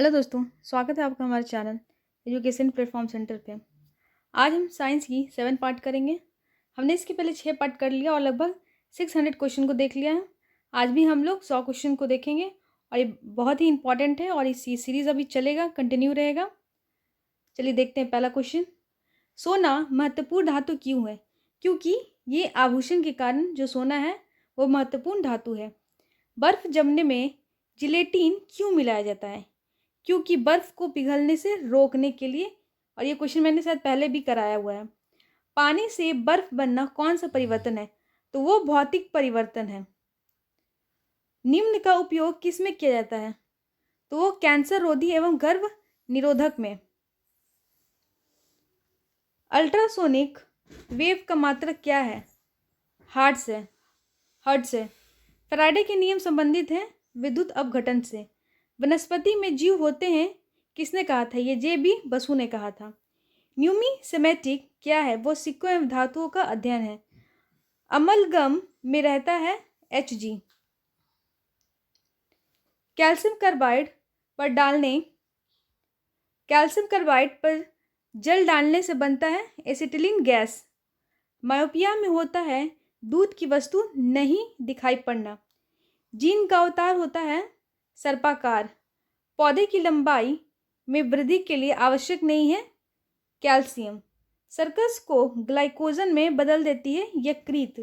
Hello दोस्तों, स्वागत है आपका हमारे चैनल एजुकेशन प्लेटफॉर्म सेंटर पे। आज हम साइंस की 7 पार्ट करेंगे। हमने इसके पहले 6 पार्ट कर लिया और लगभग 600 क्वेश्चन को देख लिया है। आज भी हम लोग 100 क्वेश्चन को देखेंगे और ये बहुत ही इंपॉर्टेंट है और इस सीरीज़ अभी चलेगा, कंटिन्यू रहेगा। चलिए देखते हैं पहला क्वेश्चन। सोना महत्वपूर्ण धातु क्यों है? क्योंकि ये आभूषण के कारण जो सोना है वो महत्वपूर्ण धातु है। बर्फ़ जमने में जिलेटिन क्यों मिलाया जाता है? क्योंकि बर्फ़ को पिघलने से रोकने के लिए। और ये क्वेश्चन मैंने शायद पहले भी कराया हुआ है। पानी से बर्फ़ बनना कौन सा परिवर्तन है? तो वो भौतिक परिवर्तन है। निम्न का उपयोग किस में किया जाता है? तो वो कैंसर रोधी एवं गर्भ निरोधक में। अल्ट्रासोनिक वेव का मात्रक क्या है? हर्ट्ज है। फैराडे के नियम संबंधित हैं विद्युत अपघटन से। वनस्पति में जीव होते हैं किसने कहा था? ये जे.बी. बसु ने कहा था। न्यूमिसेमेटिक क्या है? वो सिक्कों एवं धातुओं का अध्ययन है। अमलगम में रहता है Hg। कैल्शियम कार्बाइड पर जल डालने से बनता है एसिटिलीन गैस। मायोपिया में होता है दूध की वस्तु नहीं दिखाई पड़ना। जीन का अवतार होता है सर्पाकार। पौधे की लंबाई में वृद्धि के लिए आवश्यक नहीं है कैल्शियम। सर्कस को ग्लाइकोजन में बदल देती है यकृत।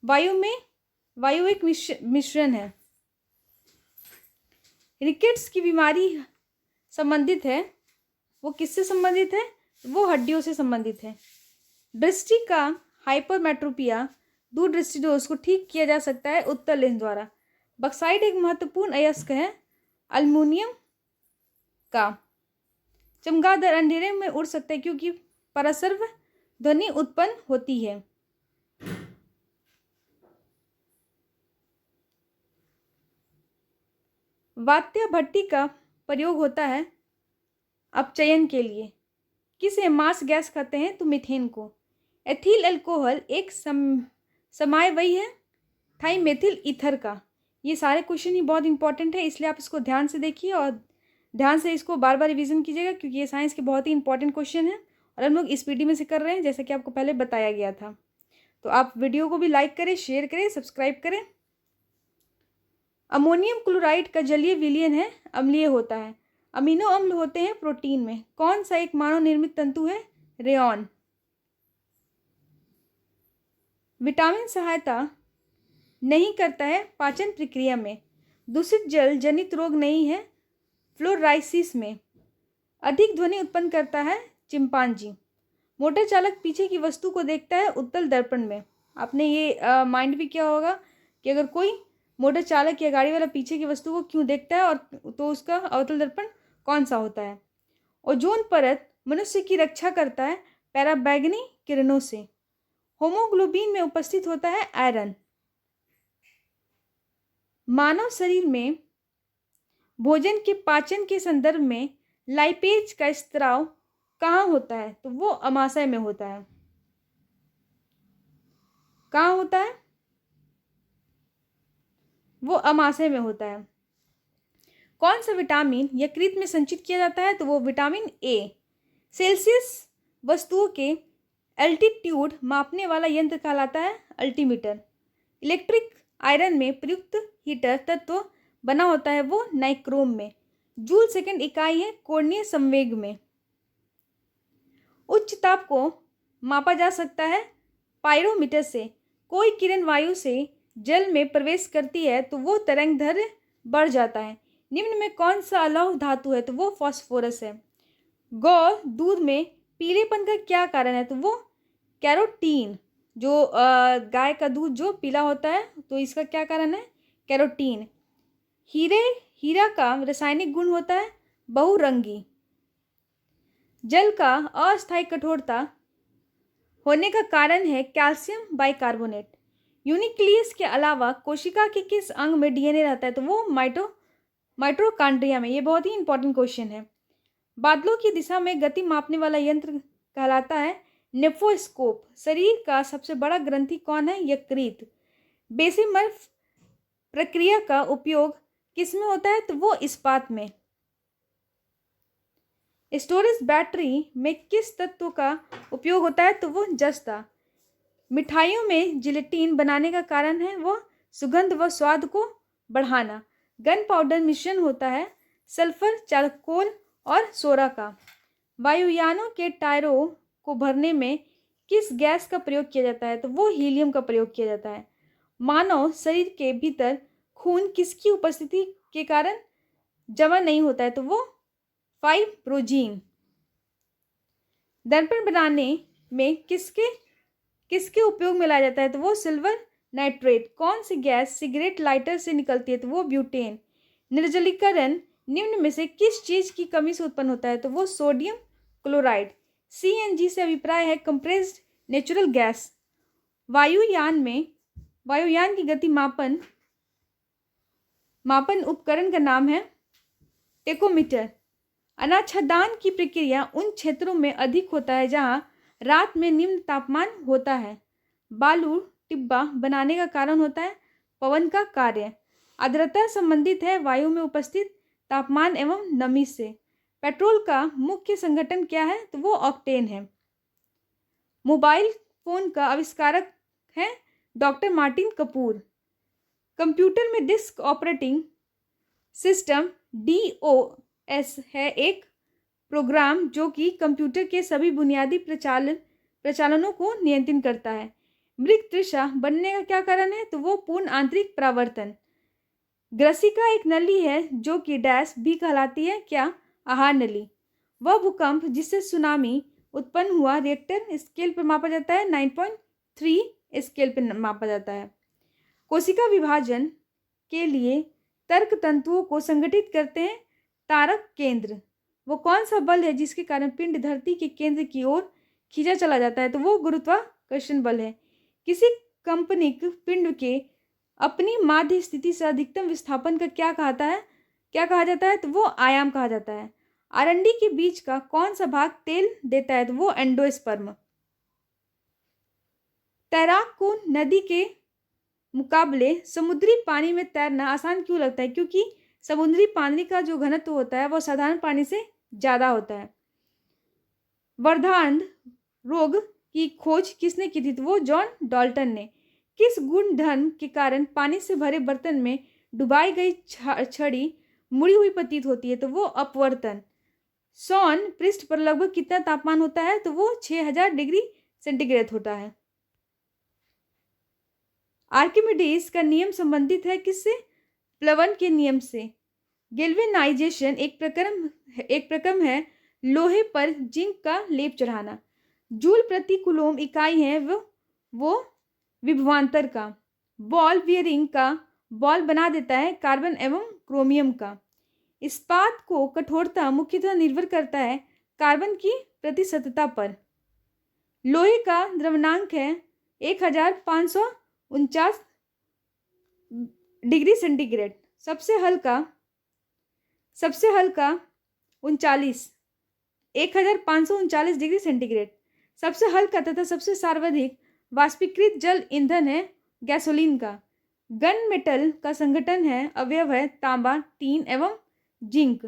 वायु एक मिश्रण है। रिकेट्स की बीमारी संबंधित है। वो किससे संबंधित है? वो हड्डियों से संबंधित है। दृष्टि का हाइपरमेट्रोपिया दूर दृष्टि दोष को ठीक किया जा सकता है उत्तल लेंस द्वारा। बक्साइड एक महत्वपूर्ण अयस्क है अल्मुनियम का। चमगादड़ अंधेरे में उड़ सकते हैं क्योंकि परस्वर ध्वनि उत्पन्न होती है। वात्या भट्टी का प्रयोग होता है अपचयन के लिए। किसे मास गैस कहते हैं? तो मीथेन को। एथिल अल्कोहल एक समायवयी है थाइमेथिल ईथर का। ये सारे क्वेश्चन ही बहुत इंपॉर्टेंट है, इसलिए आप इसको ध्यान से देखिए और ध्यान से इसको बार बार रिवीजन कीजिएगा क्योंकि ये साइंस के बहुत ही इंपॉर्टेंट क्वेश्चन है और हम लोग इस पीडी में से कर रहे हैं जैसा कि आपको पहले बताया गया था। तो आप वीडियो को भी लाइक करें, शेयर करें, सब्सक्राइब करें। अमोनियम क्लोराइड का जलीय विलयन है अम्लीय होता है। अमीनो अम्ल होते हैं प्रोटीन में। कौन सा एक मानव निर्मित तंतु है? रेयॉन। विटामिन सहायता नहीं करता है पाचन प्रक्रिया में। दूषित जल जनित रोग नहीं है फ्लोराइसिस में। अधिक ध्वनि उत्पन्न करता है चिंपांजी। मोटर चालक पीछे की वस्तु को देखता है उत्तल दर्पण में। आपने ये माइंड भी किया होगा कि अगर कोई मोटर चालक या गाड़ी वाला पीछे की वस्तु को क्यों देखता है और तो उसका अवतल दर्पण कौन सा होता है? ओजोन परत मनुष्य की रक्षा करता है पैराबैंगनी किरणों से। होमोग्लोबिन में उपस्थित होता है आयरन। मानव शरीर में भोजन के पाचन के संदर्भ में लाइपेज का स्त्राव कहाँ होता है? तो वो अमाशय में होता है। कहाँ होता है? वो अमाशय में होता है। कौन सा विटामिन यकृत में संचित किया जाता है? तो वो विटामिन ए। सेल्सियस वस्तुओं के एल्टीट्यूड मापने वाला यंत्र कहलाता है अल्टीमीटर। इलेक्ट्रिक आयरन में प्रयुक्त हीटर तत्व बना होता है वो नाइक्रोम में। जूल सेकंड इकाई है कोणीय संवेग में। उच्च ताप को मापा जा सकता है पायरोमीटर से। कोई किरण वायु से जल में प्रवेश करती है तो वो तरंगदैर्घ्य बढ़ जाता है। निम्न में कौन सा अलौह धातु है? तो वो फास्फोरस है। गौ दूध में पीलेपन का क्या कारण है? तो वो कैरोटीन। जो गाय का दूध जो पीला होता है तो इसका क्या कारण है? कैरोटीन। हीरा का रासायनिक गुण होता है बहुरंगी। जल का अस्थायी कठोरता होने का कारण है कैल्शियम बाइकार्बोनेट। यूनिक्लियस के अलावा कोशिका के किस अंग में डीएनए रहता है? तो वो माइटोकॉन्ड्रिया में। ये बहुत ही इंपॉर्टेंट क्वेश्चन है। बादलों की दिशा में गति मापने वाला यंत्र कहलाता है नेफोस्कोप। शरीर का सबसे बड़ा ग्रंथि कौन है? यकृत। बेसिमर प्रक्रिया का उपयोग किस में होता है? तो वो इस्पात में। स्टोरेज बैटरी में किस तत्व का उपयोग होता है? तो वो जस्ता। मिठाइयों में जिलेटिन बनाने का कारण है वो सुगंध व स्वाद को बढ़ाना। गन पाउडर मिश्रण होता है सल्फर, चारकोल और सोरा का। वायुयानों के टायरों को भरने में किस गैस का प्रयोग किया जाता है? तो वो हीलियम का प्रयोग किया जाता है। मानव शरीर के भीतर खून किसकी उपस्थिति के कारण जमा नहीं होता है? तो वो फाइब्रोजीन। दर्पण बनाने में किसके किसके उपयोग में लाया जाता है? तो वो सिल्वर नाइट्रेट। कौन सी गैस सिगरेट लाइटर से निकलती है? तो वो ब्यूटेन। निर्जलीकरण निम्न में से किस चीज की कमी से उत्पन्न होता है? तो वो सोडियम क्लोराइड। सीएनजी से अभिप्राय है कंप्रेस्ड नेचुरल गैस। वायुयान की गति मापन उपकरण का नाम है टेकोमीटर। अनाच्छादन की प्रक्रिया उन क्षेत्रों में अधिक होता है जहां रात में निम्न तापमान होता है। बालू टिब्बा बनाने का कारण होता है पवन का कार्य। आर्द्रता संबंधित है वायु में उपस्थित तापमान एवं नमी से। पेट्रोल का मुख्य संगठन क्या है? तो वो ऑक्टेन है। मोबाइल फोन का आविष्कारक है डॉक्टर मार्टिन कपूर। कंप्यूटर में डिस्क ऑपरेटिंग सिस्टम DOS है एक प्रोग्राम जो कि कंप्यूटर के सभी बुनियादी प्रचालनों को नियंत्रित करता है। मृग तृषा बनने का क्या कारण है? तो वो पूर्ण आंतरिक परावर्तन। ग्रसिका एक नली है जो कि डैश भी कहलाती है क्या? आहार नली। वह भूकंप जिससे सुनामी उत्पन्न हुआ रिएक्टर स्केल पर मापा जाता है 9.3 स्केल पर मापा जाता है। कोशिका विभाजन के लिए तर्क तंतुओं को संगठित करते हैं तारक केंद्र। वो कौन सा बल है जिसके कारण पिंड धरती के केंद्र की ओर खींचा चला जाता है? तो वो गुरुत्वाकर्षण बल है। किसी कंपनिक पिंड के अपनी माध्य स्थिति से अधिकतम विस्थापन का क्या कहा जाता है? तो वो आयाम कहा जाता है। आरंडी के बीज का कौन सा भाग तेल देता है? तो वो एंडोस्पर्म। तैराक को नदी के मुकाबले समुद्री पानी में तैरना आसान क्यों लगता है? क्योंकि समुद्री पानी का जो घनत्व होता है वो साधारण पानी से ज्यादा होता है। वर्धांध रोग की खोज किसने की थी? तो वो जॉन डाल्टन ने। किस गुणधर्म के कारण पानी से भरे बर्तन में डुबाई गई छड़ी मुड़ी हुई प्रतीत होती है? तो वो अपवर्तन। सौन पृष्ठ पर लगभग कितना तापमान होता है? तो वो 6000 डिग्री सेंटीग्रेड होता है। आर्किमिडीज का नियम संबंधित है किससे? प्लवन के नियम से। गैल्वेनाइजेशन एक प्रक्रम है लोहे पर जिंक का लेप चढ़ाना। जूल प्रति कूलम इकाई है वो विभवांतर का। बॉल बियरिंग का बॉल बना देता है कार्बन एवं क्रोमियम का। इस्पात को कठोरता मुख्यतः निर्भर करता है कार्बन की प्रतिशतता पर। लोहे का द्रवणांक है 1549 डिग्री सेंटीग्रेड। सबसे हल्का 1539 डिग्री सेंटीग्रेड। सबसे हल्का तथा सबसे सर्वाधिक वाष्पीकृत जल ईंधन है गैसोलीन का। गन मेटल का संगठन है अवयव है तांबा, टीन एवं जिंक।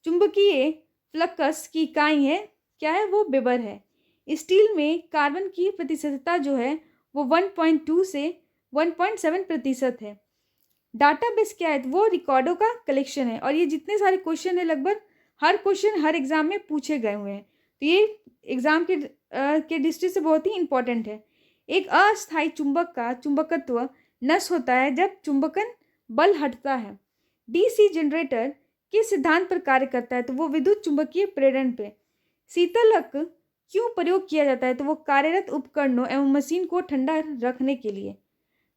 चुंबकीय फ्लक्स की इकाई है क्या है? वो वेबर है। स्टील में कार्बन की प्रतिशतता जो है वो 1.2 से 1.7% है। डाटाबेस क्या है? वो रिकॉर्डों का कलेक्शन है। और ये जितने सारे क्वेश्चन है लगभग हर क्वेश्चन हर एग्जाम में पूछे गए हुए हैं, तो ये एग्जाम के दृष्टि से बहुत ही इंपॉर्टेंट है। एक अस्थायी चुंबक का चुंबकत्व नष्ट होता है जब चुंबकन बल हटता है। डीसी जनरेटर किस सिद्धांत पर कार्य करता है? तो वो विद्युत चुंबकीय प्रेरण पे। शीतलक क्यों प्रयोग किया जाता है? तो वो कार्यरत उपकरणों एवं मशीन को ठंडा रखने के लिए।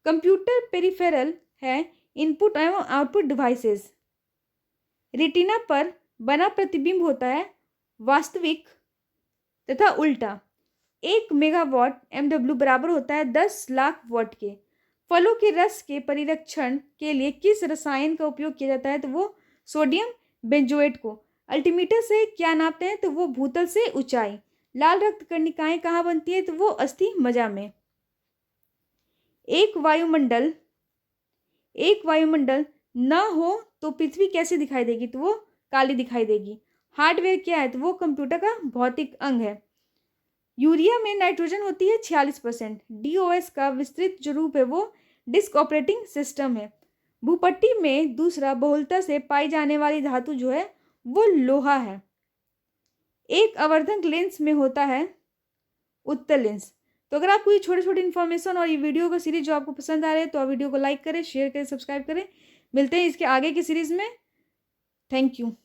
कंप्यूटर पेरिफेरल है इनपुट एवं आउटपुट डिवाइसेस। रेटिना पर बना प्रतिबिंब होता है वास्तविक तथा उल्टा। 1 मेगावाट MW बराबर होता है 10 लाख वाट के। फलों के रस के परिरक्षण के लिए किस रसायन का उपयोग किया जाता है? तो वो सोडियम बेंजोएट को। अल्टीमीटर से क्या नापते हैं? तो वो भूतल से ऊंचाई। लाल रक्त कणिकाएं कहाँ बनती है? तो वो अस्थि मज्जा में। एक वायुमंडल न हो तो पृथ्वी कैसे दिखाई देगी? तो वो काली दिखाई देगी। हार्डवेयर क्या है? तो वो कंप्यूटर का भौतिक अंग है। यूरिया में नाइट्रोजन होती है 46%। DOS का विस्तृत जो रूप है वो डिस्क ऑपरेटिंग सिस्टम है। भूपट्टी में दूसरा बहुलता से पाई जाने वाली धातु जो है वो लोहा है। एक आवर्धक लेंस में होता है उत्तल लेंस। तो अगर आपको ये छोटे छोटे इन्फॉर्मेशन और ये वीडियो का सीरीज जो आपको पसंद आ रहे हैं तो आप वीडियो को लाइक करें, शेयर करें, सब्सक्राइब करें। मिलते हैं इसके आगे की सीरीज में। Thank you.